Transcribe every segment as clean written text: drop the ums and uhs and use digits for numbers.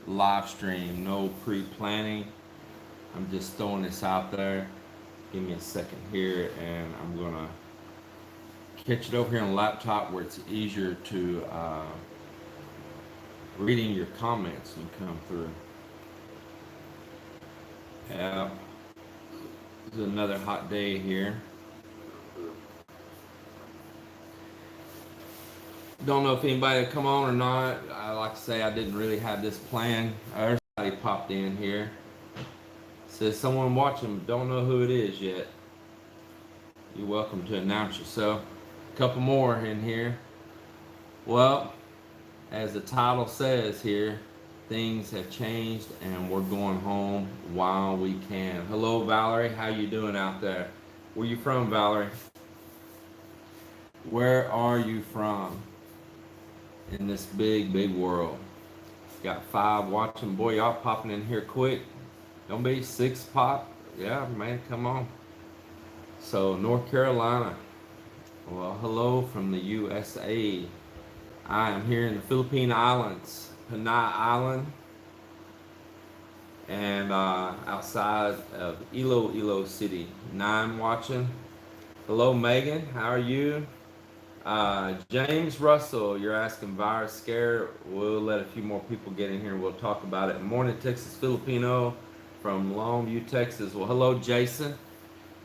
live stream, no pre-planning. I'm just throwing this out there. Give me a second here, and I'm gonna catch it over here on the laptop where it's easier to reading your comments and come through. Yeah, this is another hot day here. Don't know if anybody will come on or not. I like to say I didn't really have this plan. There's somebody popped in here. Says someone watching, but don't know who it is yet. You're welcome to announce yourself. A couple more in here. Well, as the title says here, things have changed and we're going home while we can. Hello, Valerie. How you doing out there? Where you from, Valerie? Where are you from in this big, big world? Got 5 watching. Boy, y'all popping in here quick. Don't be 6 pop. Yeah, man, come on. So, North Carolina. Well, hello from the USA. I am here in the Philippine Islands, Panay Island, and outside of Iloilo City. 9 watching. Hello, Megan. How are you? James Russell, you're asking virus scare. We'll let a few more people get in here. We'll talk about it. Morning, Texas Filipino from Longview, Texas. Well, hello, Jason.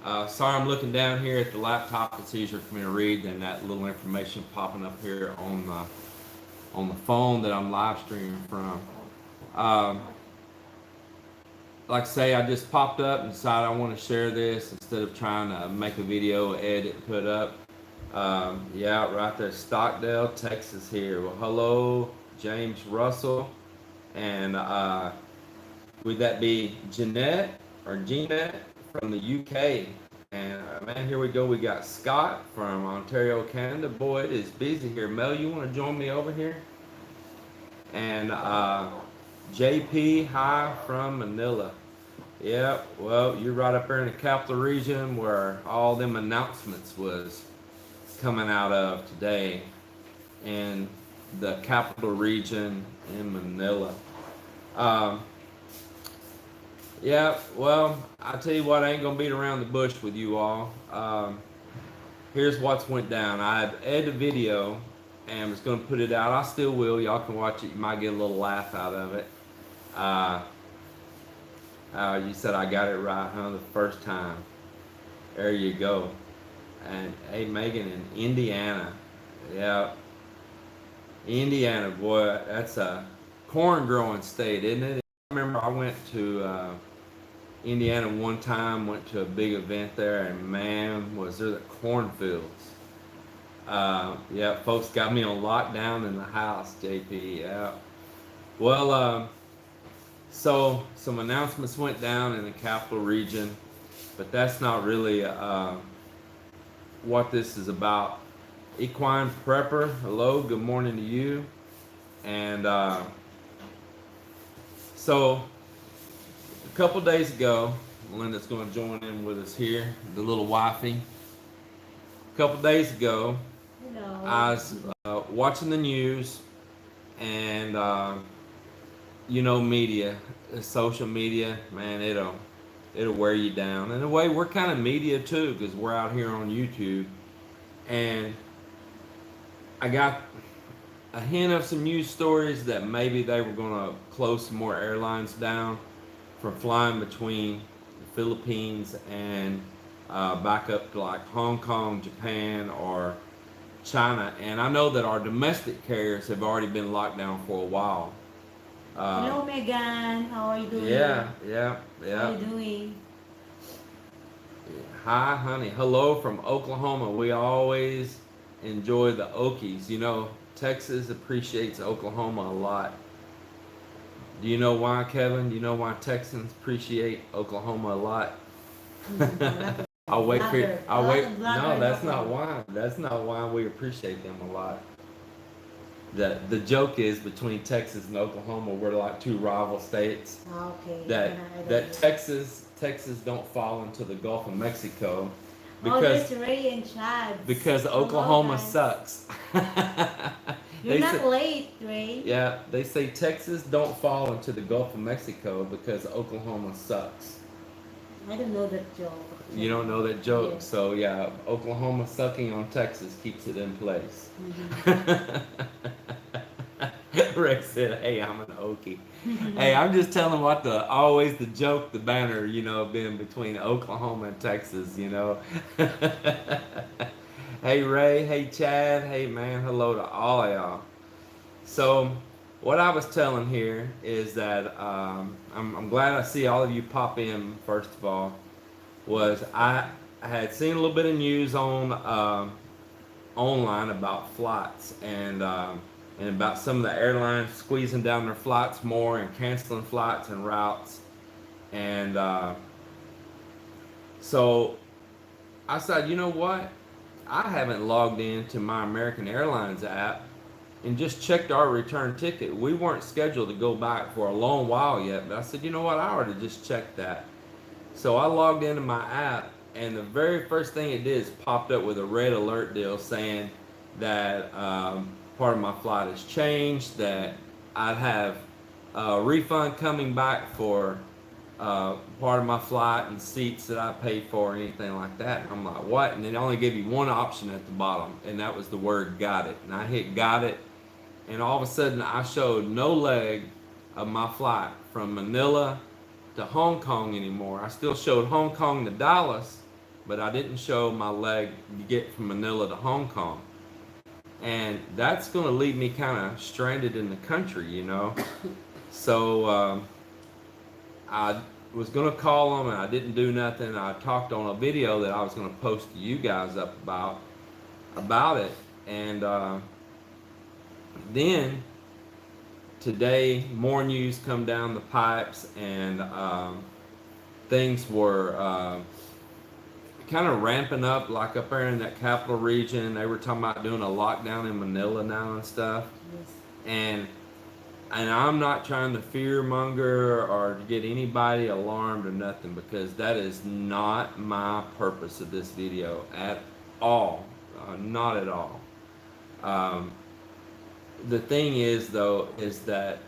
Sorry, I'm looking down here at the laptop. It's easier for me to read than that little information popping up here on the phone that I'm live streaming from. Like I say, I just popped up and decided I want to share this instead of trying to make a video, edit, and put up. Yeah, right there, Stockdale, Texas here. Well, hello, James Russell. And would that be Jeanette or Jeanette from the UK? And man, here we go. We got Scott from Ontario, Canada. Boy, it is busy here. Mel, you want to join me over here? And JP, hi from Manila. Yeah, well, you're right up there in the capital region where all them announcements was coming out of today in the capital region in Manila. Yeah, well, I tell you what, I ain't gonna beat around the bush with you all. Here's what's went down. I've edited a video and was gonna put it out. I still will. Y'all can watch it. You might get a little laugh out of it. You said I got it right, huh? The first time. There you go. And hey, Megan in Indiana. Yeah. Indiana, boy, that's a corn growing state, isn't it? I remember I went to Indiana one time, went to a big event there, and man, was there the cornfields. Yeah, folks got me on lockdown in the house, JP. Yeah. Well, so some announcements went down in the capital region, but that's not really what this is about. Equine Prepper, hello, good morning to you. And so a couple days ago, Melinda's going to join in with us here, the little wifey. A couple days ago, Hello. I was watching the news, and media, social media, man, it'll wear you down. In a way, we're kind of media too, because we're out here on YouTube, and I got a hint of some news stories that maybe they were going to close some more airlines down from flying between the Philippines and back up to like Hong Kong, Japan, or China. And I know that our domestic carriers have already been locked down for a while. Hello, Megan. How are you doing? Yeah. How are you doing? Hi, honey. Hello from Oklahoma. We always enjoy the Okies. Texas appreciates Oklahoma a lot. Do you know why, Kevin? Do you know why Texans appreciate Oklahoma a lot? I'll wait for you. I'll wait. No, that's not why. That's not why we appreciate them a lot. The joke is between Texas and Oklahoma, we're like two rival states. Okay. That Texas don't fall into the Gulf of Mexico there's Ray and Chad. because Oklahoma sucks. You're not late, Ray. Yeah, they say Texas don't fall into the Gulf of Mexico because Oklahoma sucks. I don't know that joke. You don't know that joke, Yes. so yeah, Oklahoma sucking on Texas keeps it in place. Rex said, "Hey, I'm an Okie." Hey, I'm just telling what always the joke, the banner, been between Oklahoma and Texas, Hey Ray, hey Chad, hey man, hello to all of y'all. So, what I was telling here is that I'm glad I see all of you pop in. First of all, was I had seen a little bit of news on online about flights and about some of the airlines squeezing down their flights more and canceling flights and routes. And so I said, you know what? I haven't logged into my American Airlines app and just checked our return ticket. We weren't scheduled to go back for a long while yet, but I said, you know what? I ought to just check that. So I logged into my app, and the very first thing it did is popped up with a red alert deal saying that part of my flight has changed, that I'd have a refund coming back for part of my flight and seats that I paid for, or anything like that. And I'm like, what? And it only gave you one option at the bottom, and that was the word "got it." And I hit "got it," and all of a sudden I showed no leg of my flight from Manila to Hong Kong anymore. I still showed Hong Kong to Dallas, but I didn't show my leg to get from Manila to Hong Kong. And that's going to leave me kind of stranded in the country, So I was going to call them, and I didn't do nothing. I talked on a video that I was going to post to you guys up about it. And then today, more news come down the pipes, and things were kind of ramping up, like up there in that capital region. They were talking about doing a lockdown in Manila now and stuff. Yes. And I'm not trying to fear monger or to get anybody alarmed or nothing, because that is not my purpose of this video at all. Not at all. The thing is, though, is that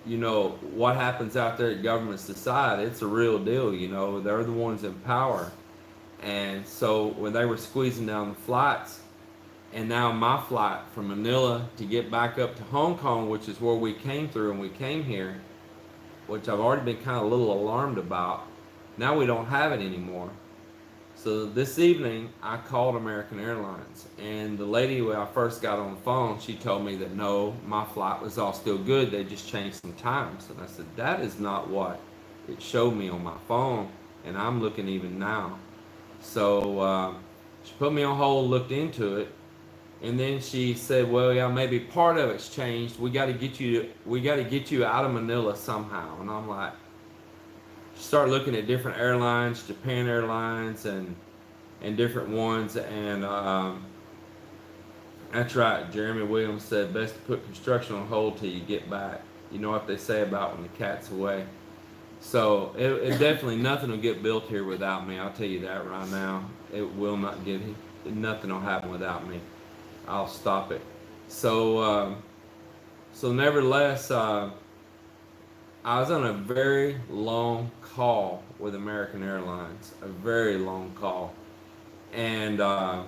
what happens out there at government's side, it's a real deal. They're the ones in power. And so when they were squeezing down the flights, and now my flight from Manila to get back up to Hong Kong, which is where we came through and we came here, which I've already been kind of a little alarmed about, now we don't have it anymore. So this evening I called American Airlines, and the lady when I first got on the phone, she told me that no, my flight was all still good, they just changed some times. And I said, that is not what it showed me on my phone, and I'm looking even now. So she put me on hold, looked into it, and then she said, well, yeah, maybe part of it's changed. We got to get you out of Manila somehow. And I'm like, start looking at different airlines, Japan Airlines and different ones. And that's right, Jeremy Williams said, best to put construction on hold till you get back. You know what they say about when the cat's away. So it definitely, nothing will get built here without me. I'll tell you that right now. It will not nothing will happen without me. I'll stop it. So nevertheless, I was on a very long call with American Airlines, a very long call. And I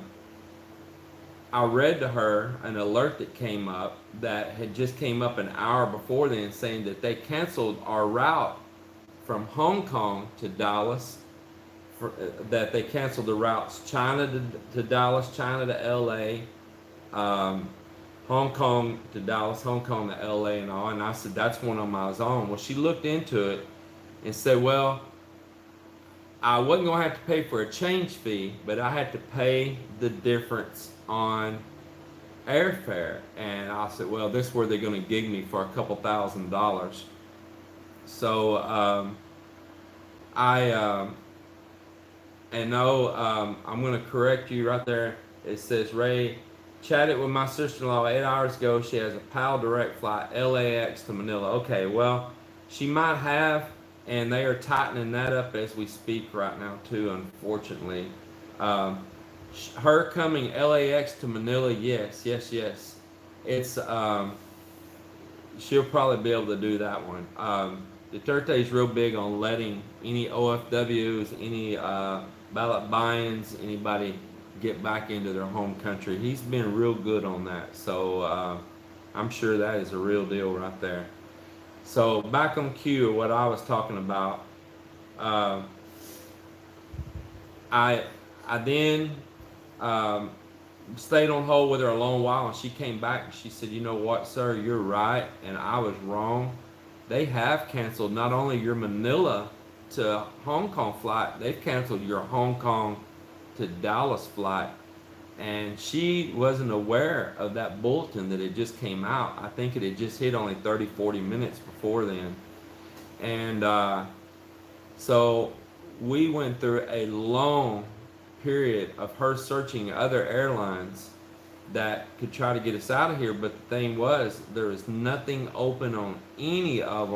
read to her an alert that came up that had just came up an hour before then, saying that they canceled our route from Hong Kong to Dallas, that they canceled the routes China to Dallas, China to LA, Hong Kong to Dallas, Hong Kong to LA, and all. And I said, that's one of my own. Well, she looked into it and said, well, I wasn't going to have to pay for a change fee, but I had to pay the difference on airfare. And I said, well, this is where they're going to gig me for a couple $1,000s. So I'm going to correct you right there. It says, Ray, chatted with my sister-in-law 8 hours ago. She has a PAL direct flight, LAX to Manila. Okay, well, she might have, and they are tightening that up as we speak right now too, unfortunately. Her coming LAX to Manila, yes. it's she'll probably be able to do that one. Duterte is real big on letting any OFWs, any ballot buy-ins, anybody get back into their home country. He's been real good on that. So I'm sure that is a real deal right there. So back on cue, what I was talking about. Uh, I I then um, stayed on hold with her a long while, and she came back and she said, "You know what, sir? You're right, and I was wrong. They have canceled not only your Manila to Hong Kong flight, they've canceled your Hong Kong to Dallas flight." And she wasn't aware of that bulletin that had just came out. I think it had just hit only 30, 40 minutes before then. And so we went through a long period of her searching other airlines that could try to get us out of here. But the thing was, there was nothing open on any of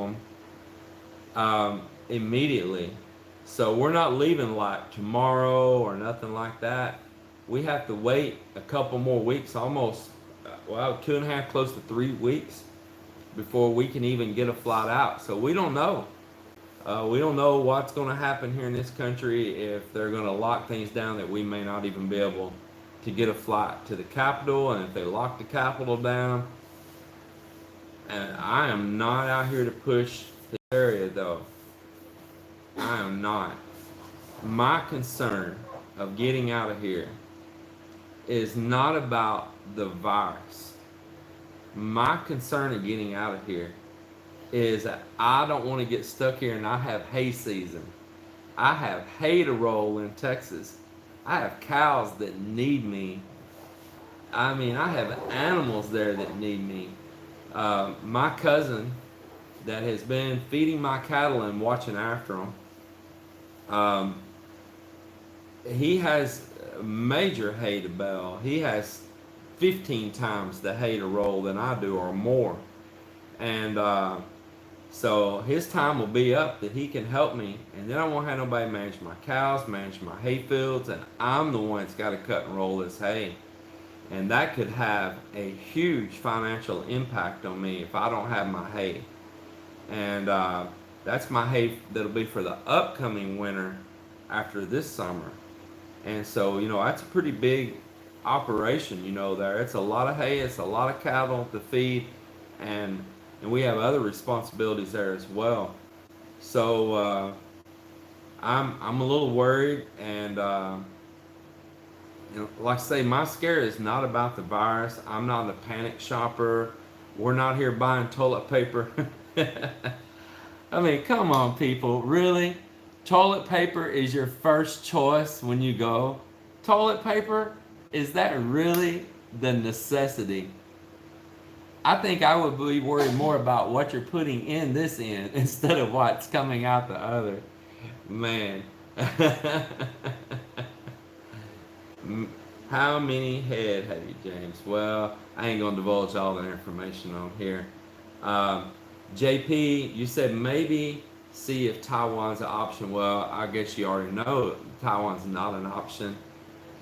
them immediately. So we're not leaving like tomorrow or nothing like that. We have to wait a couple more weeks, almost, well, 2.5, close to 3 weeks before we can even get a flight out. So we don't know. We don't know what's going to happen here in this country, if they're going to lock things down that we may not even be able to get a flight to the capital, and if they lock the capital down. And I am not out here to push the area, though. I am not. My concern of getting out of here is not about the virus. My concern of getting out of here is that I don't want to get stuck here and I have hay season. I have hay to roll in Texas. I have cows that need me. I mean, I have animals there that need me. My cousin that has been feeding my cattle and watching after them, he has major hay to bale. He has 15 times the hay to roll than I do, or more. And so his time will be up that he can help me, and then I won't have nobody manage my cows, manage my hay fields, and I'm the one that's got to cut and roll this hay. And that could have a huge financial impact on me if I don't have my hay. And that's my hay that'll be for the upcoming winter after this summer. And so, that's a pretty big operation, there. It's a lot of hay, it's a lot of cattle to feed, and we have other responsibilities there as well. So I'm a little worried, and like I say, my scare is not about the virus. I'm not a panic shopper. We're not here buying toilet paper. I mean, come on, people, really? Toilet paper is your first choice when you go? Toilet paper? Is that really the necessity? I think I would be worried more about what you're putting in this end instead of what's coming out the other. Man. How many head have you, James? Well, I ain't going to divulge all the information on here. JP, you said maybe see if Taiwan's an option. Well, I guess you already know Taiwan's not an option.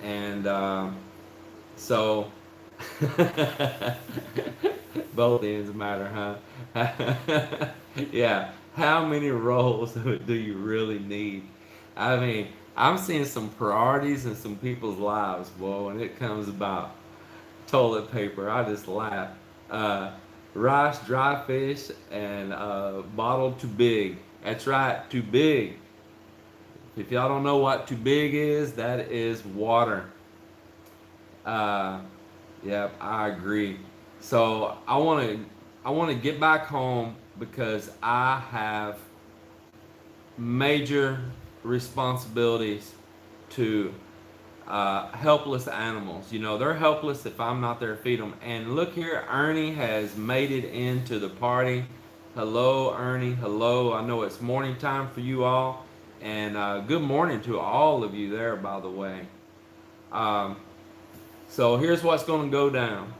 And so both ends matter, huh? Yeah. How many rolls do you really need? I mean, I'm seeing some priorities in some people's lives, boy, when it comes about toilet paper. I just laugh. Rice, dry fish, and bottled too big. That's right, too big. If y'all don't know what too big is, that is water. Yep, I agree. So I want to get back home because I have major responsibilities to helpless animals. They're helpless if I'm not there to feed them. And look here, Ernie has made it into the party. Hello, Ernie. Hello. I know it's morning time for you all. And good morning to all of you there, by the way. So here's what's going to go down.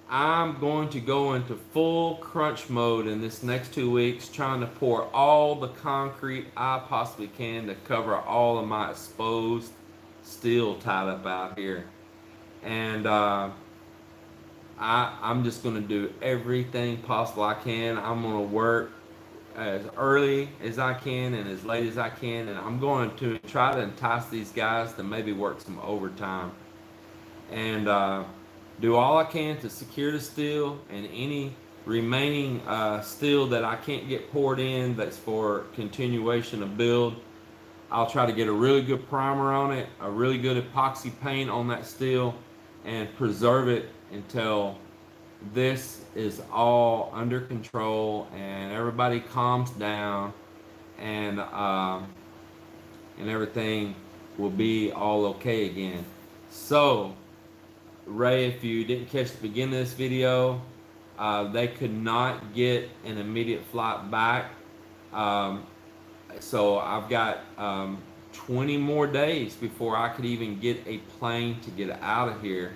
I'm going to go into full crunch mode in this next 2 weeks, trying to pour all the concrete I possibly can to cover all of my exposed steel tied up out here. And I I'm just going to do everything possible I can. I'm going to work as early as I can and as late as I can, and I'm going to try to entice these guys to maybe work some overtime and do all I can to secure the steel and any remaining steel that I can't get poured in that's for continuation of build. I'll try to get a really good primer on it, a really good epoxy paint on that steel, and preserve it until this is all under control and everybody calms down, and everything will be all okay again. So, Ray, if you didn't catch the beginning of this video, they could not get an immediate flight back. Um, so I've got 20 more days before I could even get a plane to get out of here.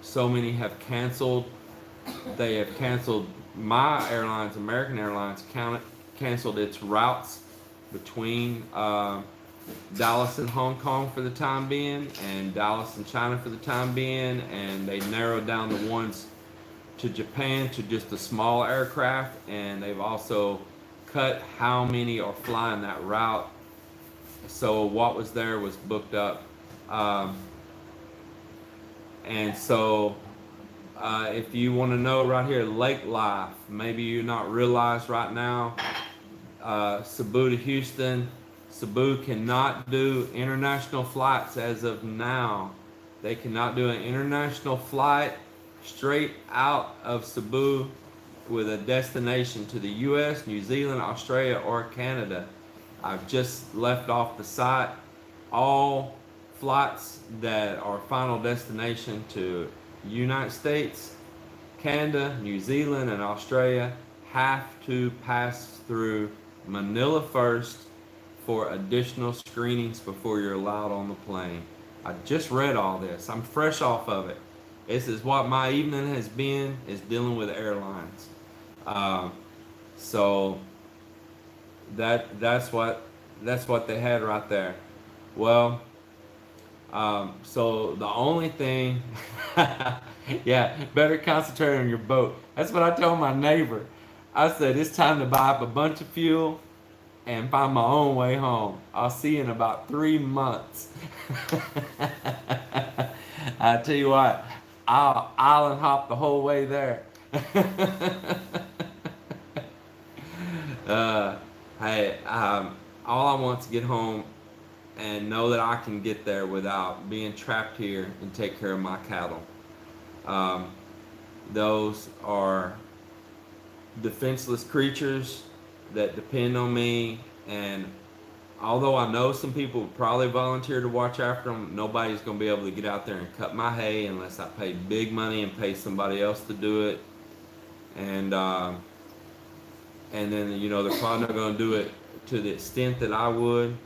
So many have canceled. They have canceled my airlines. American Airlines canceled its routes between Dallas and Hong Kong for the time being, and Dallas and China for the time being, and they narrowed down the ones to Japan to just a small aircraft, and they've also cut how many are flying that route. So what was there was booked up. And so if you want to know right here, lake life, maybe you're not realized right now, Cebu to Houston, Cebu cannot do international flights as of now. They cannot do an international flight straight out of Cebu with a destination to the US, New Zealand, Australia, or Canada. I've just left off the site. All flights that are final destination to United States, Canada, New Zealand, and Australia have to pass through Manila first for additional screenings before you're allowed on the plane. I just read all this. I'm fresh off of it. This is what my evening has been, is dealing with airlines. So that's what they had right there. Well, so the only thing, yeah, better concentrate on your boat. That's what I told my neighbor. I said, it's time to buy up a bunch of fuel and find my own way home. I'll see you in about 3 months. I tell you what, I'll island hop the whole way there. Hey, all I want to get home and know that I can get there without being trapped here and take care of my cattle. Those are defenseless creatures that depend on me, and although I know some people would probably volunteer to watch after them, nobody's going to be able to get out there and cut my hay unless I pay big money and pay somebody else to do it. And then, you know, they're probably not going to do it to the extent that I would.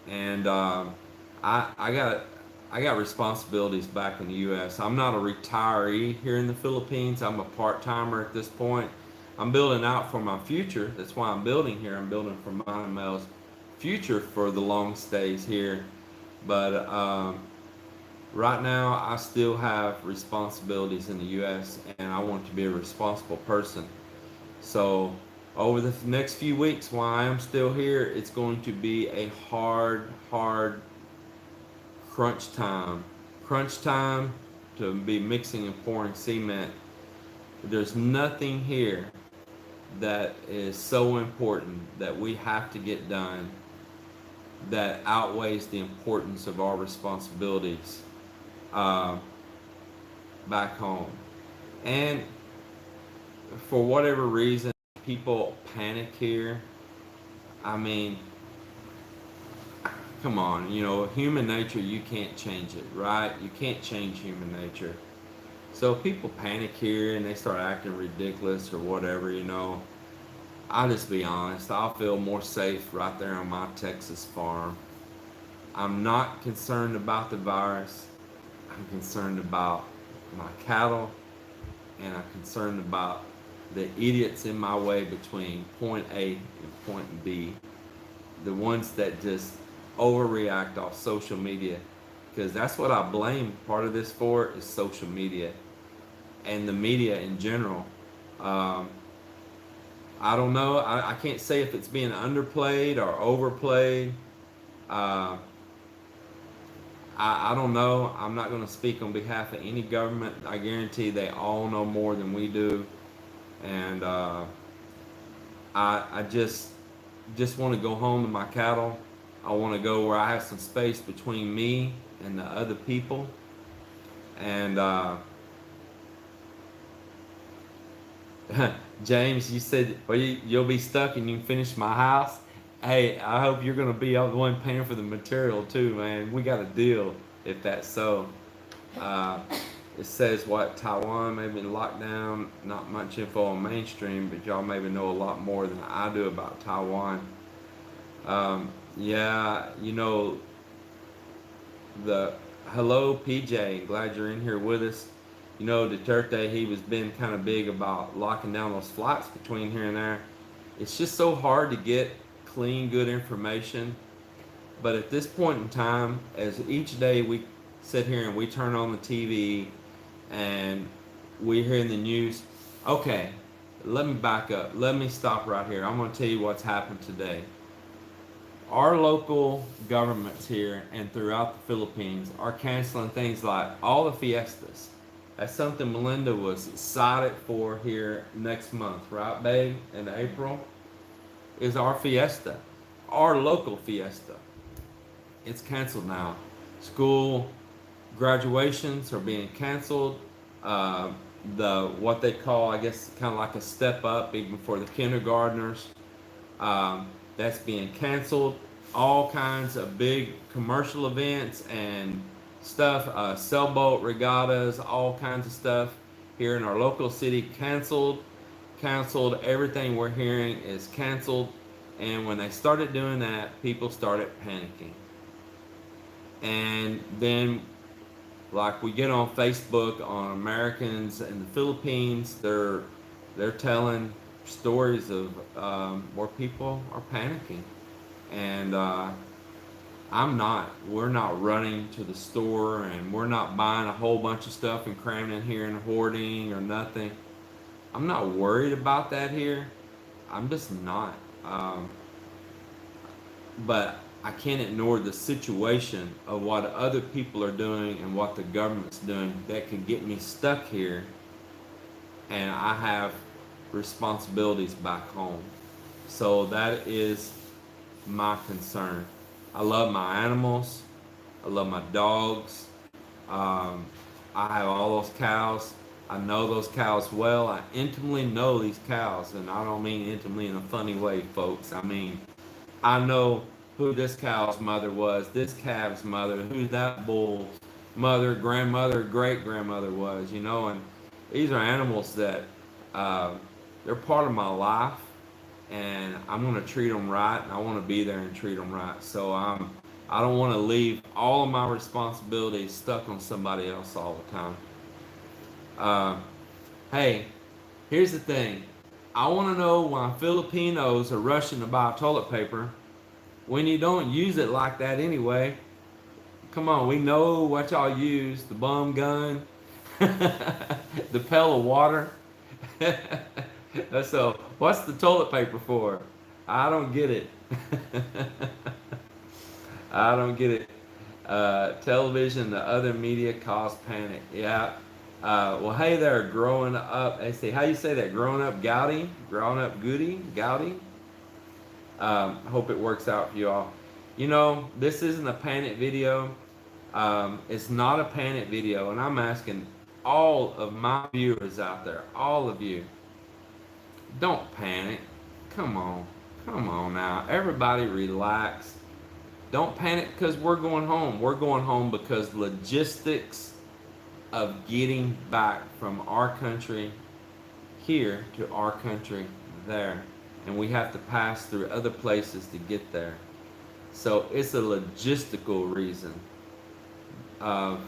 And I got responsibilities back in the U.S. I'm not a retiree here in the Philippines. I'm a part-timer at this point. I'm building out for my future. That's why I'm building here. I'm building for mine and Mel's future for the long stays here. But right now, I still have responsibilities in the U.S. and I want to be a responsible person. So over the next few weeks while I am still here, it's going to be a hard crunch time to be mixing and pouring cement. There's nothing here that is so important that we have to get done that outweighs the importance of our responsibilities back home. And for whatever reason, people panic here. I mean, come on, you know, human nature, you can't change it, right? You can't change human nature. So people panic here and they start acting ridiculous or whatever, you know. I'll just be honest, I'll feel more safe right there on my Texas farm. I'm not concerned about the virus. I'm concerned about my cattle, and I'm concerned about the idiots in my way between point A and point B. The ones that just overreact off social media because that's what I blame part of this for is social media and the media in general. Um, I don't know. I can't say if it's being underplayed or overplayed. Uh, I don't know. I'm not going to speak on behalf of any government. I guarantee they all know more than we do, and I just want to go home to my cattle. I want to go where I have some space between me and the other people, and James, you said, well, you'll be stuck and you can finish my house. Hey, I hope you're going to be the one paying for the material too, man. We got a deal if that's so. Uh, it says what Taiwan may be locked down. Not much info on mainstream, but y'all maybe know a lot more than I do about Taiwan. Yeah, you know, the hello PJ, glad you're in here with us. You know, Duterte, he was been kind of big about locking down those flights between here and there. It's just so hard to get clean, good information. But at this point in time, as each day we sit here and we turn on the TV and we hear in the news, okay, let me back up. Let me stop right here. I'm going to tell you what's happened today. Our local governments here and throughout the Philippines are canceling things like all the fiestas. That's something Melinda was excited for here next month, right, babe? In April is our fiesta, our local fiesta. It's canceled now. School graduations are being canceled. The what they call, I guess, kind of like a step up, even for the kindergartners. That's being canceled. All kinds of big commercial events and stuff, sailboat regattas, all kinds of stuff here in our local city canceled. Everything we're hearing is canceled. And when they started doing that, people started panicking. And then, like, we get on Facebook on Americans in the Philippines, they're telling stories of where people are panicking. And we're not running to the store and we're not buying a whole bunch of stuff and cramming in here and hoarding or nothing. I'm not worried about that here. I'm just not. But I can't ignore the situation of what other people are doing and what the government's doing that could get me stuck here. And I have responsibilities back home. So that is my concern. I love my animals. I love my dogs. I have all those cows. I know those cows well. I intimately know these cows, and I don't mean intimately in a funny way, folks. I mean, I know who this cow's mother was, this calf's mother, who that bull's mother, grandmother, great grandmother was, you know. And these are animals that they're part of my life, and I'm going to treat them right, and I want to be there and treat them right. So I don't want to leave all of my responsibilities stuck on somebody else all the time. Hey, here's the thing. I want to know why Filipinos are rushing to buy toilet paper when you don't use it like that anyway. Come on, we know what y'all use. The bum gun, the pail of water. So, what's the toilet paper for? I don't get it. I don't get it. Television, the other media cause panic. Yeah. Well, hey there, growing up. Hey, see, how you say that? Growing up Gowdy? Growing up Goody? Gowdy? Hope it works out for you all. You know, this isn't a panic video. It's not a panic video, and I'm asking all of my viewers out there, all of you, don't panic. Come on now. Everybody relax. Don't panic because we're going home. We're going home because logistics of getting back from our country here to our country there. And we have to pass through other places to get there. So it's a logistical reason of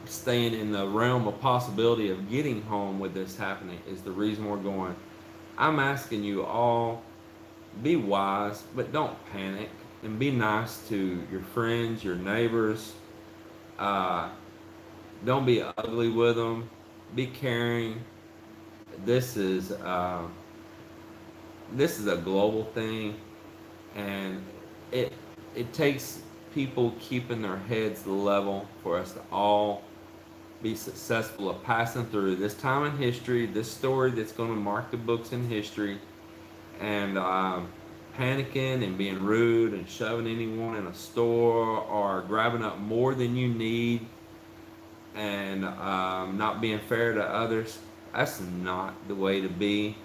staying in the realm of possibility of getting home with this happening is the reason we're going. I'm asking you all, be wise, but don't panic, and be nice to your friends, your neighbors, Uh, don't be ugly with them. Be caring. This is uh, this is a global thing, and it it takes people keeping their heads level for us to all be successful of passing through this time in history, this story that's going to mark the books in history, and panicking and being rude and shoving anyone in a store or grabbing up more than you need and not being fair to others. That's not the way to be.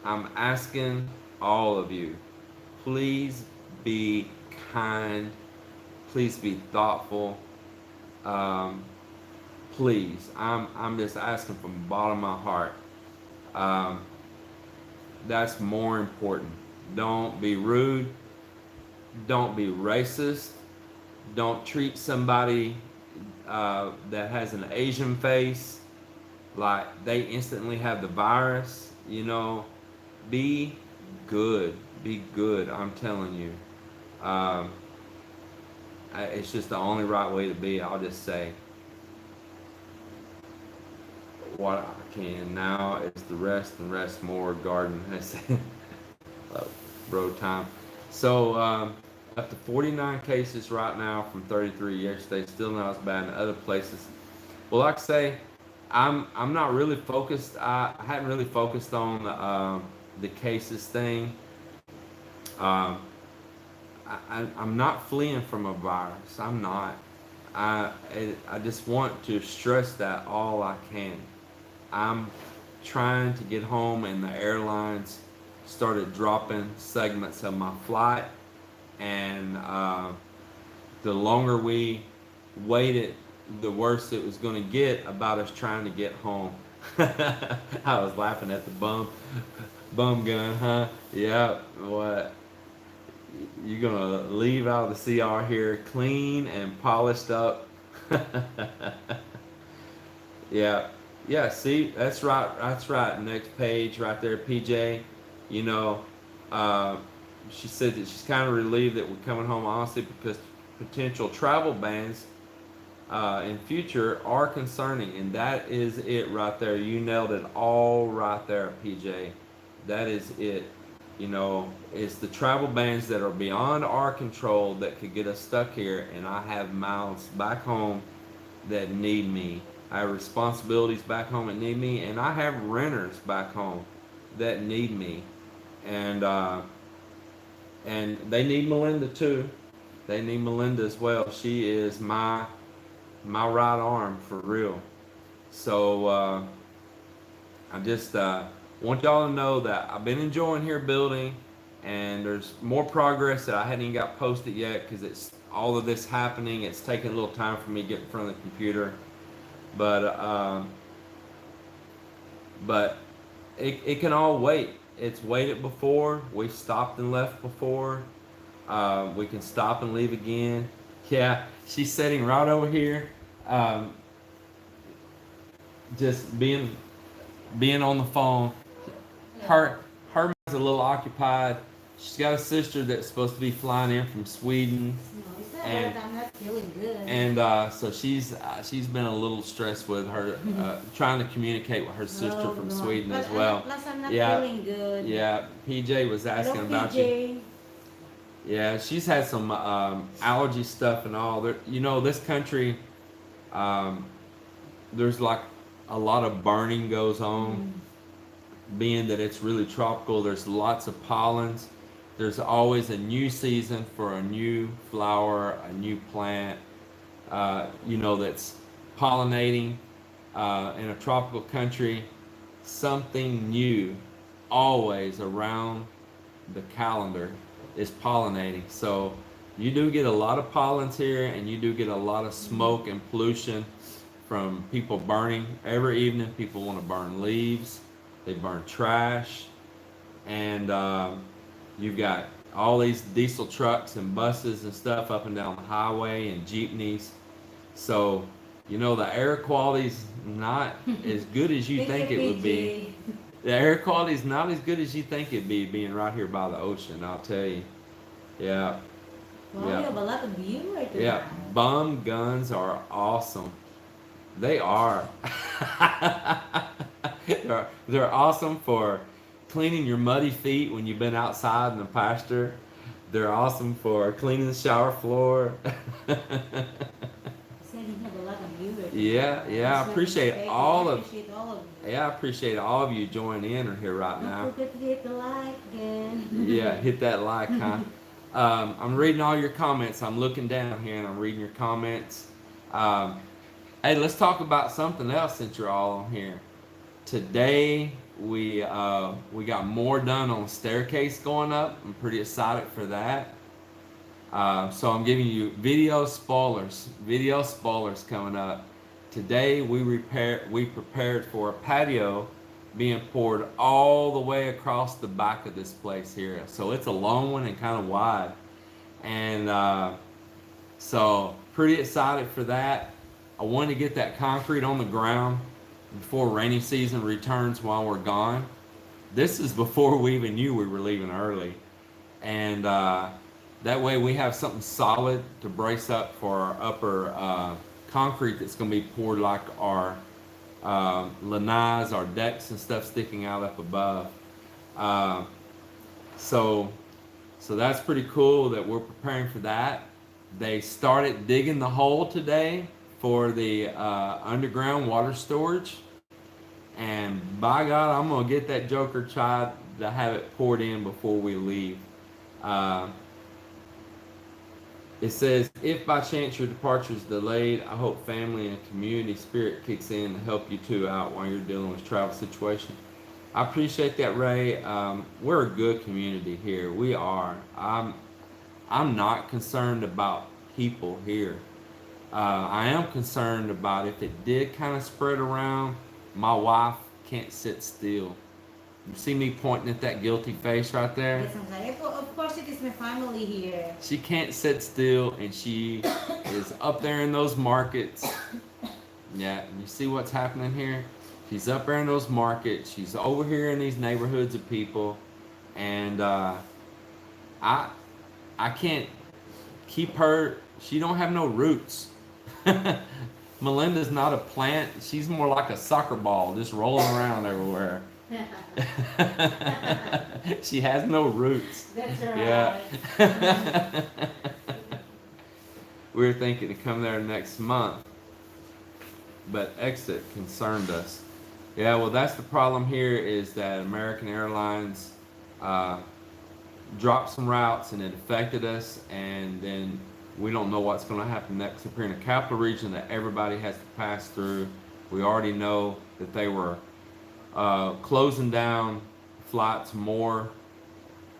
I'm asking all of you, please be kind, please be thoughtful. Um, please, I'm just asking from the bottom of my heart. Um, that's more important. Don't be rude. Don't be racist. Don't treat somebody that has an Asian face like they instantly have the virus. You know, be good. Be good. I'm telling you. Um, it's just the only right way to be. I'll just say what I can. Now it's the rest and rest more garden. Road time. So up to 49 cases right now from 33 yesterday. Still not as bad in other places. Well, like I say, I'm not really focused. I hadn't really focused on the cases thing. Um, I'm not fleeing from a virus. I'm not. I just want to stress that all I can. I'm trying to get home, and the airlines started dropping segments of my flight, and the longer we waited, the worse it was going to get about us trying to get home. I was laughing at the bum gun, huh? Yeah, what? You're gonna leave out of the CR here clean and polished up. Yeah, yeah. See, that's right. That's right. Next page, right there, PJ. You know, uh, she said that she's kind of relieved that we're coming home, honestly, because potential travel bans in future are concerning, and that is it right there. You nailed it all right there, PJ. That is it. You know, it's the travel bans that are beyond our control that could get us stuck here, and I have mouths back home that need me. I have responsibilities back home that need me, and I have renters back home that need me, and they need Melinda too. They need Melinda as well. She is my right arm for real. So I just want y'all to know that I've been enjoying here building, and there's more progress that I hadn't even got posted yet because it's all of this happening. It's taking a little time for me to get in front of the computer, but it can all wait. It's waited before. We've stopped and left before. We can stop and leave again. Yeah, she's sitting right over here, just being on the phone. Her mind's a little occupied. She's got a sister that's supposed to be flying in from Sweden, No, it's not and that I'm not feeling good. so she's been a little stressed with her trying to communicate with her sister No, from no. Sweden But as well. Plus, I'm not Yeah. feeling good. Yeah, PJ was asking Hello, about you. PJ. Yeah, she's had some allergy stuff and all. There, you know, this country, um, there's like a lot of burning goes on. Being that it's really tropical, there's lots of pollens. There's always a new season for a new flower, a new plant, you know, that's pollinating in a tropical country. Something new always around the calendar is pollinating. So you do get a lot of pollens here, and you do get a lot of smoke and pollution from people burning. Every evening, people want to burn leaves, they burn trash, and you've got all these diesel trucks and buses and stuff up and down the highway and jeepneys. So, you know, the air quality's not as good as you think it would be. The air quality is not as good as you think it'd be being right here by the ocean, I'll tell you. Yeah. Wow, Yeah. you have a lot of viewers tonight. Yeah, bum guns are awesome. They are. They're awesome for cleaning your muddy feet when you've been outside in the pasture. They're awesome for cleaning the shower floor. Said you have a lot of viewers. Yeah, tonight. yeah, I It's not appreciate expected. all I of appreciate all of you. yeah, I appreciate all of you joining in here right Don't now. forget to hit the like again. Yeah, hit that like, huh? I'm reading all your comments. I'm looking down here and I'm reading your comments. Um, hey, let's talk about something else since you're all on here. Today we got more done on the staircase going up. I'm pretty excited for that. So I'm giving you video spoilers. Video spoilers coming up. Today we prepared for a patio being poured all the way across the back of this place here. So it's a long one and kind of wide. And so pretty excited for that. I wanted to get that concrete on the ground before rainy season returns while we're gone. This is before we even knew we were leaving early. And that way we have something solid to brace up for our upper concrete that's going to be poured, like our lanais, our decks and stuff sticking out up above. So that's pretty cool that we're preparing for that. They started digging the hole today for the underground water storage. And by God, I'm going to get that joker tried to have it poured in before we leave. It says, if by chance your departure is delayed, I hope family and community spirit kicks in to help you two out while you're dealing with travel situation. I appreciate that, Ray. We're a good community here. We are. I'm not concerned about people here. I am concerned about if it did kind of spread around, my wife can't sit still. You see me pointing at that guilty face right there? Yes, I'm sorry. Of course, it is my family here. She can't sit still, and she is up there in those markets. Yeah, you see what's happening here? She's up there in those markets. She's over here in these neighborhoods of people, and I can't keep her. She don't have no roots. Melinda's not a plant. She's more like a soccer ball, just rolling around everywhere. She has no roots. That's right. Yeah. We were thinking to come there next month, but exit concerned us. Yeah, well, that's the problem here, is that American Airlines dropped some routes and it affected us, and then we don't know what's going to happen next up here in the capital region that everybody has to pass through. We already know that they were closing down flights more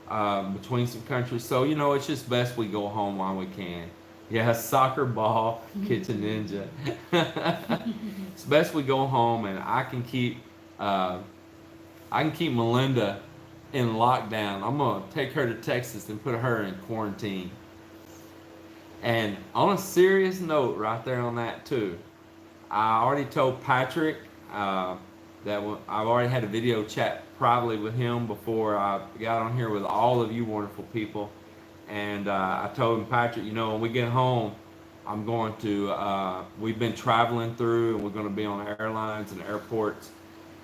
between some countries. So, it's just best we go home while we can. Yeah, soccer ball, kitchen ninja. It's best we go home, and I can keep Melinda in lockdown. I'm gonna take her to Texas and put her in quarantine. And on a serious note, right there on that too, I already told Patrick that I've already had a video chat privately with him before I got on here with all of you wonderful people. And I told him, Patrick, when we get home, I'm going to, we've been traveling through, and we're going to be on airlines and airports,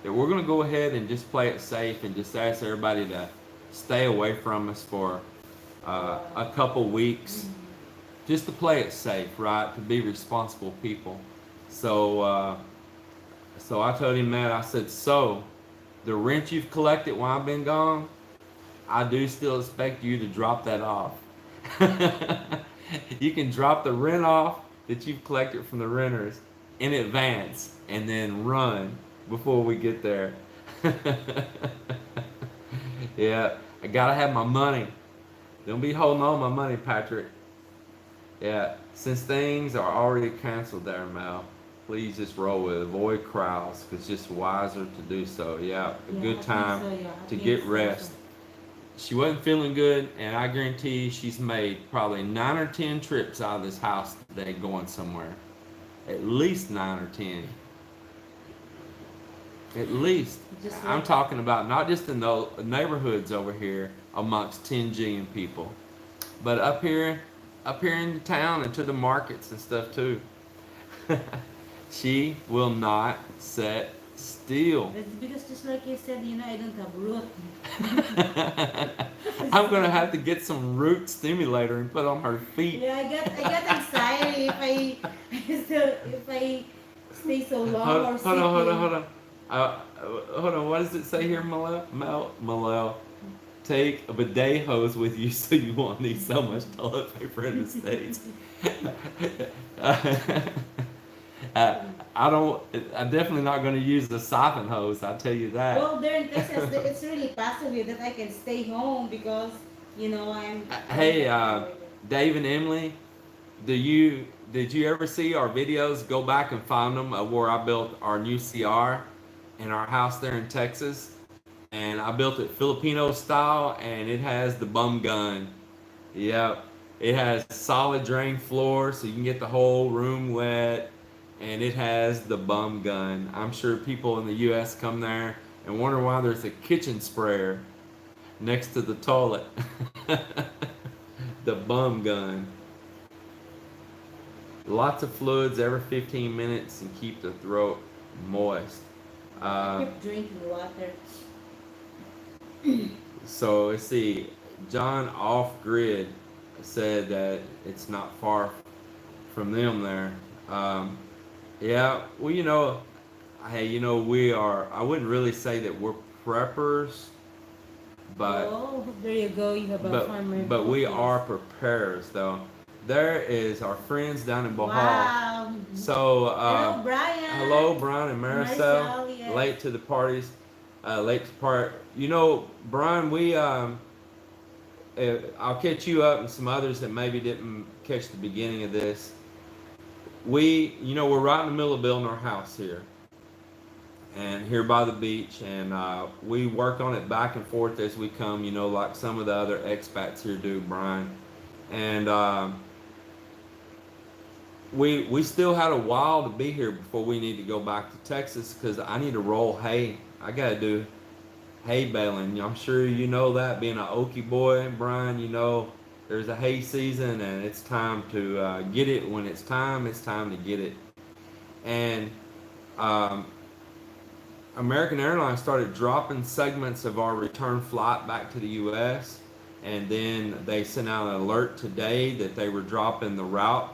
that we're going to go ahead and just play it safe and just ask everybody to stay away from us for a couple weeks, just to play it safe, right? To be responsible people. So I told him that. I said, so the rent you've collected while I've been gone, I do still expect you to drop that off. You can drop the rent off that you've collected from the renters in advance and then run before we get there. Yeah, I gotta have my money. Don't be holding on my money, Patrick. Yeah, since things are already canceled there, Mel, please just roll with it. Avoid crowds, because it's just wiser to do so. Yeah, a good time to get rest. She wasn't feeling good, and I guarantee she's made probably 9 or 10 trips out of this house today going somewhere. At least 9 or 10. At least. I'm talking about not just in the neighborhoods over here amongst 10 Gillion people, but up here up here in town and to the markets and stuff too. She will not sit still. That's because just like you said, I don't have root. I'm gonna have to get some root stimulator and put on her feet. Yeah, I got anxiety if I stay so long Hold, or hold on, hold on, sitting. hold on. Hold on. What does it say here, Malel? Take a bidet hose with you so you won't need so much toilet paper in the States. I don't. I'm definitely not going to use the siphon hose. I'll tell you that. Well, there in Texas, it's really possible that I can stay home because I don't Hey, have to. Dave and Emily, did you ever see our videos? Go back and find them of where I built our new CR in our house there in Texas, and I built it Filipino style, and it has the bum gun. Yep, it has solid drain floor, so you can get the whole room wet, and it has the bum gun. I'm sure people in the U.S. come there and wonder why there's a kitchen sprayer next to the toilet. The bum gun. Lots of fluids every 15 minutes and keep the throat moist. Keep drinking water. So let's see. John Off Grid said that it's not far from them there. Yeah, well, hey, we are. I wouldn't really say that we're preppers, but Oh, there you go. You have a farmer. but we are preparers though. There is our friends down in Bohol. Wow. So Hello, Brian. hello, Brian and Maricel. Maricel, yes. Late to the parties. Late to part. Brian, I'll catch you up and some others that maybe didn't catch the beginning of this. We're right in the middle of building our house here, and here by the beach, and we work on it back and forth as we come. Like some of the other expats here do, Brian, and we still had a while to be here before we need to go back to Texas because I need to roll hay. I gotta do hay baling. I'm sure you know that, being an Okie boy, Brian. There's a hay season and it's time to get it. When it's time to get it. And American Airlines started dropping segments of our return flight back to the U.S. And then they sent out an alert today that they were dropping the route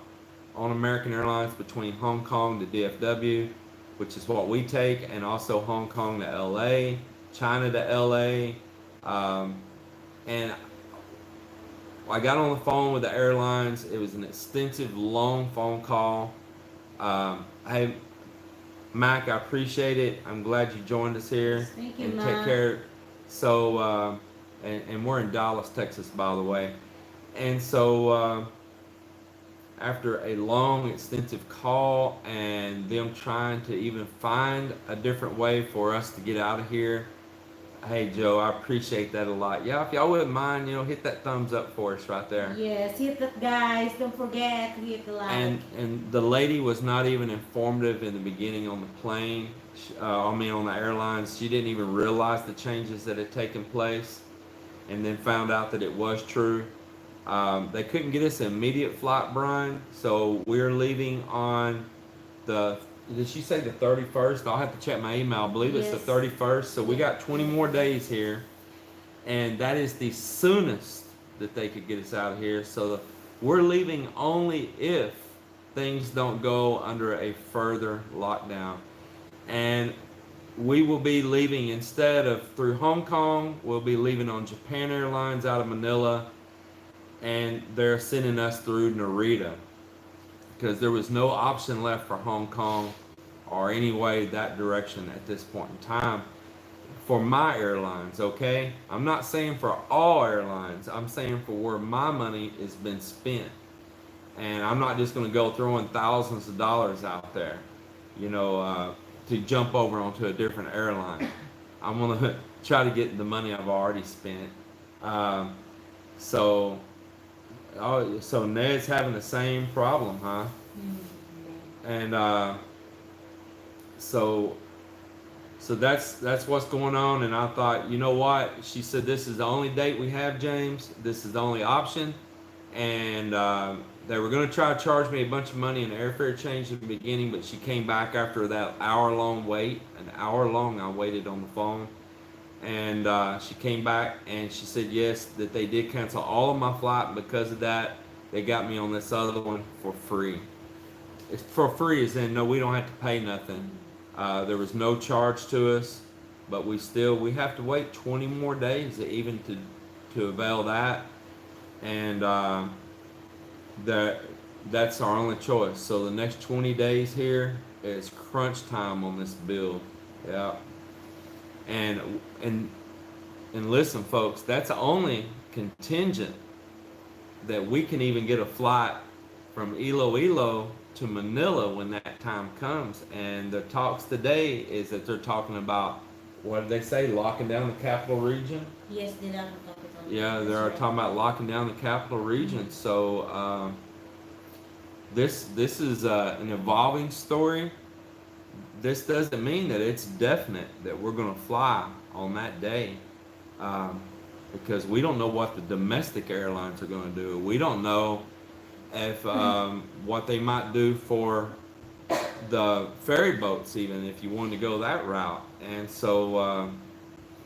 on American Airlines between Hong Kong to DFW, which is what we take, and also Hong Kong to LA, China to LA. And I got on the phone with the airlines. It was an extensive, long phone call. Hey, Mac, I appreciate it. I'm glad you joined us here. Thank you, and Mac. take care. So, and we're in Dallas, Texas, by the way. And so, after a long, extensive call and them trying to even find a different way for us to get out of here, hey, Joe, I appreciate that a lot. Yeah, if y'all wouldn't mind, hit that thumbs up for us right there. Yes, hit that, guys. Don't forget to hit the like. And the lady was not even informative in the beginning on the plane. On the airlines. She didn't even realize the changes that had taken place, and then found out that it was true. They couldn't get us an immediate flight, Brian, so we're leaving on did she say the 31st? I'll have to check my email. I believe it's the 31st, so we got 20 more days here, and that is the soonest that they could get us out of here. So we're leaving only if things don't go under a further lockdown. And we will be leaving, instead of through Hong Kong, we'll be leaving on Japan Airlines out of Manila, and they're sending us through Narita because there was no option left for Hong Kong or any way that direction at this point in time for my airlines, okay? I'm not saying for all airlines. I'm saying for where my money has been spent. And I'm not just going to go throwing thousands of dollars out there, to jump over onto a different airline. I'm going to try to get the money I've already spent. So Ned's having the same problem, huh? And so that's what's going on. And I thought, you know what? She said, this is the only date we have, James. This is the only option. and they were going to try to charge me a bunch of money in airfare change in the beginning, but she came back after that hour-long wait. An hour long I waited on the phone, and she came back and she said yes, that they did cancel all of my flight, and because of that, they got me on this other one for free. It's for free, as in no, we don't have to pay nothing. There was no charge to us, but we have to wait 20 more days even to avail that, and that that's our only choice. So the next 20 days here is crunch time on this build. Yeah, and and and listen, folks, that's only contingent that we can even get a flight from Iloilo to Manila when that time comes. And the talks today is that they're talking about, what did they say, locking down the capital region? Yes, they are talking about. Yeah, they're Right. talking about locking down the capital region. So this is an evolving story. This doesn't mean that it's definite that we're going to fly on that day, um, because we don't know what the domestic airlines are going to do. We don't know if what they might do for the ferry boats, even if you wanted to go that route. And so,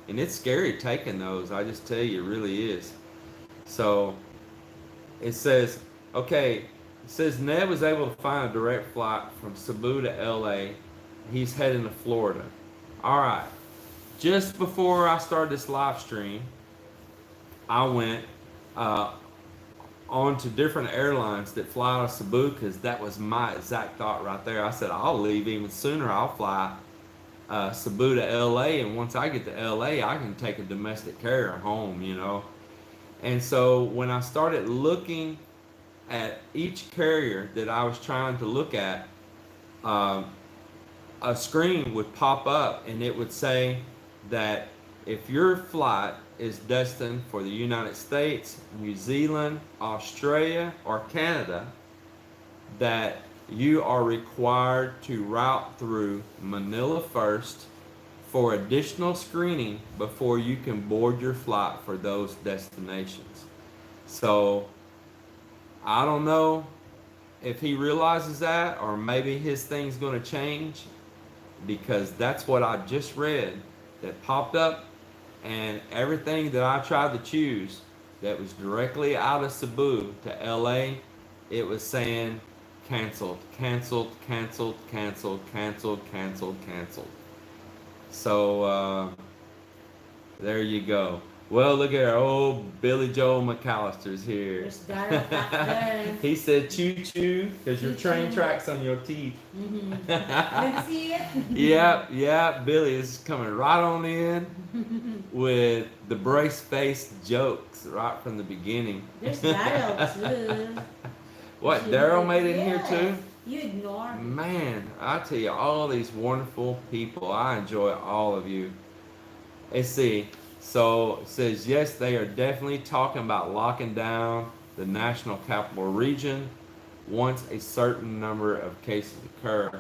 and it's scary taking those. I just tell you, it really is. So it says, okay, it says Ned was able to find a direct flight from Cebu to LA. He's heading to Florida. All right. Just before I started this live stream, I went on to different airlines that fly out of Cebu, because that was my exact thought right there. I said, I'll leave even sooner. I'll fly Cebu to LA, and once I get to LA, I can take a domestic carrier home, you know. And so when I started looking at each carrier that I was trying to look at, um, a screen would pop up and it would say that if your flight is destined for the United States, New Zealand, Australia, or Canada, that you are required to route through Manila first for additional screening before you can board your flight for those destinations. So I don't know if he realizes that, or maybe his thing's going to change, because that's what I just read that popped up, and everything that I tried to choose that was directly out of Cebu to LA, it was saying canceled, canceled, canceled, canceled, canceled, canceled, canceled. So there you go. Well, look at our old Billy Joel McAllister's here. There's Daryl back there. He said choo choo because your train Choo-choo. tracks on your teeth. Let's see it. Yeah, Billy is coming right on in with the brace face jokes right from the beginning. There's Daryl too. What, Daryl made it in here Yes. too? You ignore me. Man, I tell you, all these wonderful people, I enjoy all of you. Let's see. So it says, yes, they are definitely talking about locking down the national capital region once a certain number of cases occur.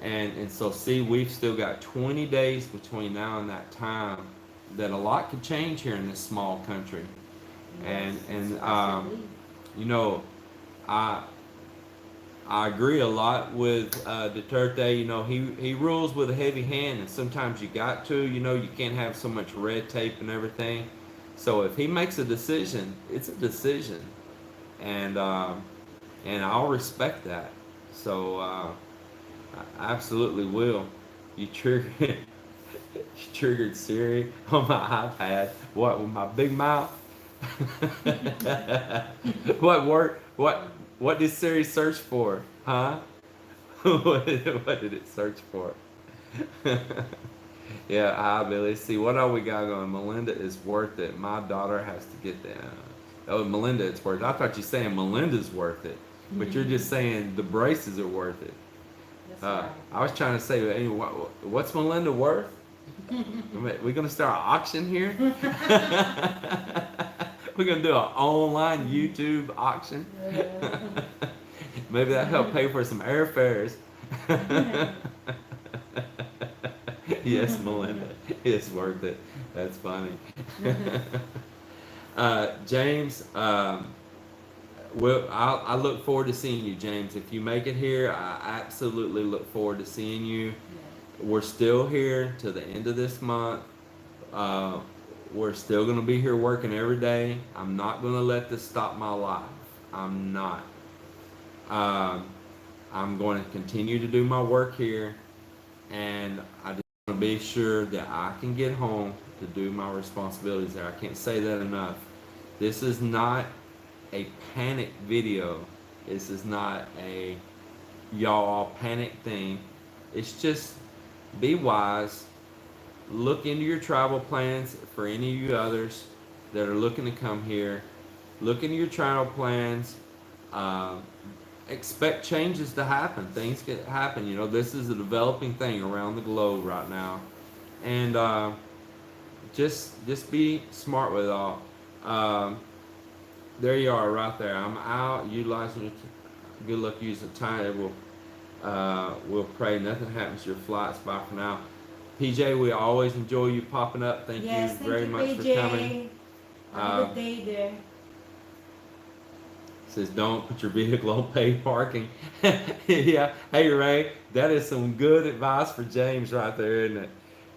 And so see, we've still got 20 days between now and that time, that a lot could change here in this small country. And you know, I agree a lot with Duterte. You know, he rules with a heavy hand, and sometimes you got to. You know, you can't have so much red tape and everything. So if he makes a decision, it's a decision, and I'll respect that. So I absolutely will. You triggered you triggered Siri on my iPad. What, with my big mouth? What word? What did Siri search for? Huh? what did it search for? Yeah, hi Billy. See, what all we got going? Melinda is worth it. My daughter has to get that. Oh, Melinda, it's worth it. I thought you were saying Melinda's worth it, but you're just saying the braces are worth it. That's right. I was trying to say, hey, what's Melinda worth? We gonna start an auction here? We're gonna do an online YouTube auction. Maybe that'll help pay for some airfares. Yes, Melinda, it's worth it. That's funny. James, well, I look forward to seeing you, James. If you make it here, I absolutely look forward to seeing you. We're still here till the end of this month. Uh, we're still going to be here working every day. I'm not going to let this stop my life. I'm not. Um, I'm going to continue to do my work here, and I just want to be sure that I can get home to do my responsibilities there. I can't say that enough. This is not a panic video. This is not a y'all all panic thing. It's just be wise. Look into your travel plans for any of you others that are looking to come here. Look into your travel plans. Um, expect changes to happen. Things can happen. You know, this is a developing thing around the globe right now, and just be smart with it all. Um, there you are, right there. I'm out utilizing your. Good luck using time. We'll pray nothing happens to your flights. Bye for now. PJ, we always enjoy you popping up. Thank Yes, you thank very you, much PJ. for coming. Have a good day there. Says don't put your vehicle on paid parking. Yeah. Hey Ray, that is some good advice for James right there, isn't it?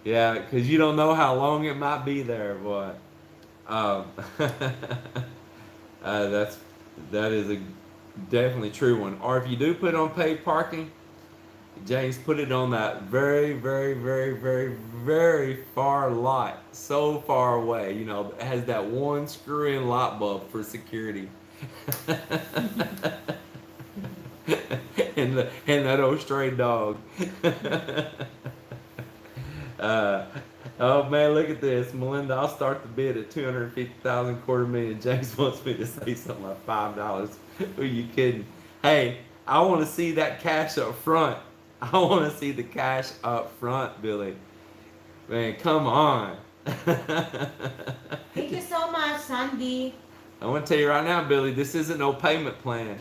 Yeah, because you don't know how long it might be there, boy. Um, that's that is a definitely true one. Or if you do put it on paid parking, James, put it on that very, very, very, very, very far lot, so far away. You know, it has that one screw-in light bulb for security. And that old stray dog. uh, oh man, look at this, Melinda. I'll start the bid at 250,000, quarter million. James wants me to say something like $5. Who you kidding? Hey, I want to see that cash up front. I want to see the cash up front, Billy. Man, come on. Thank you so much, Sandy. I want to tell you right now, Billy, this isn't no payment plan.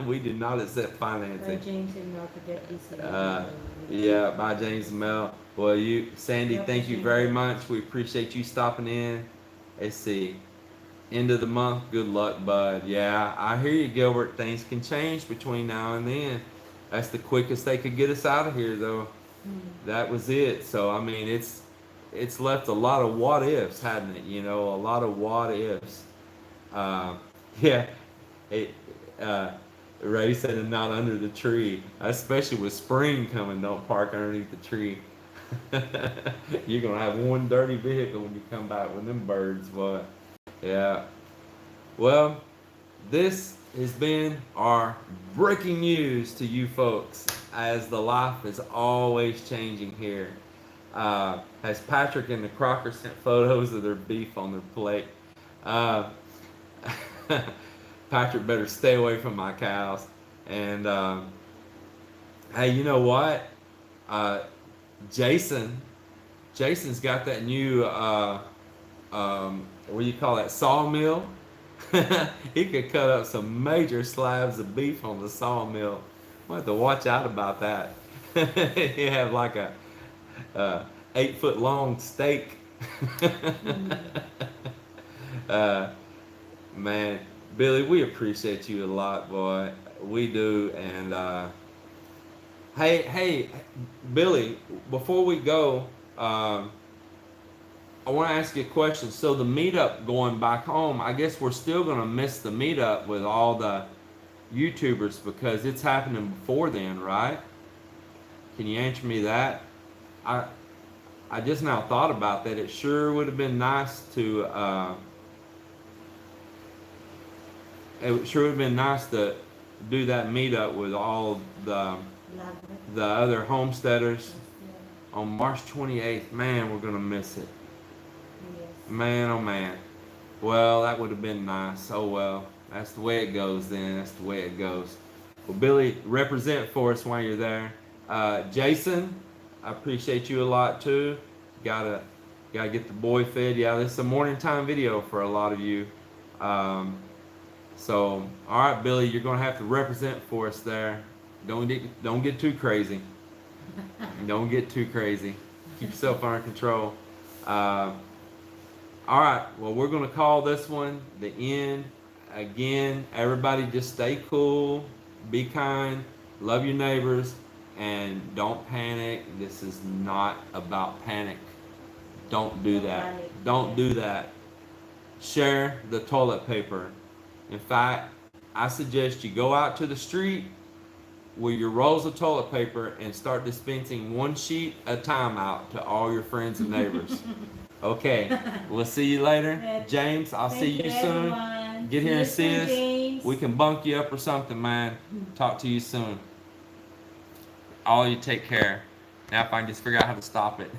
We do not accept By financing. James and not to get this. Yeah, bye, James and Mel. Well, you, Sandy, Yep, thank you James. very much. We appreciate you stopping in. Let's see. End of the month. Good luck, bud. Yeah, I hear you, Gilbert. Things can change between now and then. That's the quickest they could get us out of here, though. That was it. So I mean, it's left a lot of what ifs, hadn't it? You know, a lot of what ifs. Uh, yeah. It, uh, Ray said, "And not under the tree." Especially with spring coming, don't park underneath the tree. You're gonna have one dirty vehicle when you come back with them birds, boy. Yeah. Well, this has been our breaking news to you folks, as the life is always changing here. As Patrick and the Crocker sent photos of their beef on their plate, uh, Patrick better stay away from my cows. And hey, you know what? Uh, Jason, Jason's got that new what do you call that, sawmill? He could cut up some major slabs of beef on the sawmill. We'll have to watch out about that. He have like a 8 foot long steak. uh, man, Billy, we appreciate you a lot, boy. We do. And hey, Billy, before we go, I want to ask you a question. So the meetup going back home, I guess we're still going to miss the meetup with all the YouTubers because it's happening before then, right? Can you answer me that? I I just now thought about that. It sure would have been nice to. It sure would have been nice to do that meetup with all the other homesteaders on March 28th. Man, we're gonna miss it. Man, oh man. Well, that would have been nice. Oh well, that's the way it goes then. That's the way it goes. Well, Billy, represent for us while you're there. Jason, I appreciate you a lot too. Gotta get the boy fed. Yeah, this is a morning time video for a lot of you. So, all right, Billy, you're gonna have to represent for us there. Don't get too crazy. Don't get too crazy. Keep yourself under control. All right. Well, we're gonna call this one the end. again, everybody just stay cool, be kind, love your neighbors, and don't panic. This is not about panic. Don't do No that. panic. Don't Yeah. do that. Share the toilet paper. In fact, I suggest you go out to the street with your rolls of toilet paper and start dispensing one sheet at a time out to all your friends and neighbors. Okay, we'll see you later. Yeah. James, I'll see Thank you soon. everyone. Get See here you and see soon, us. James. We can bunk you up or something, man. Talk to you soon. All you take care. Now if I can just figure out how to stop it.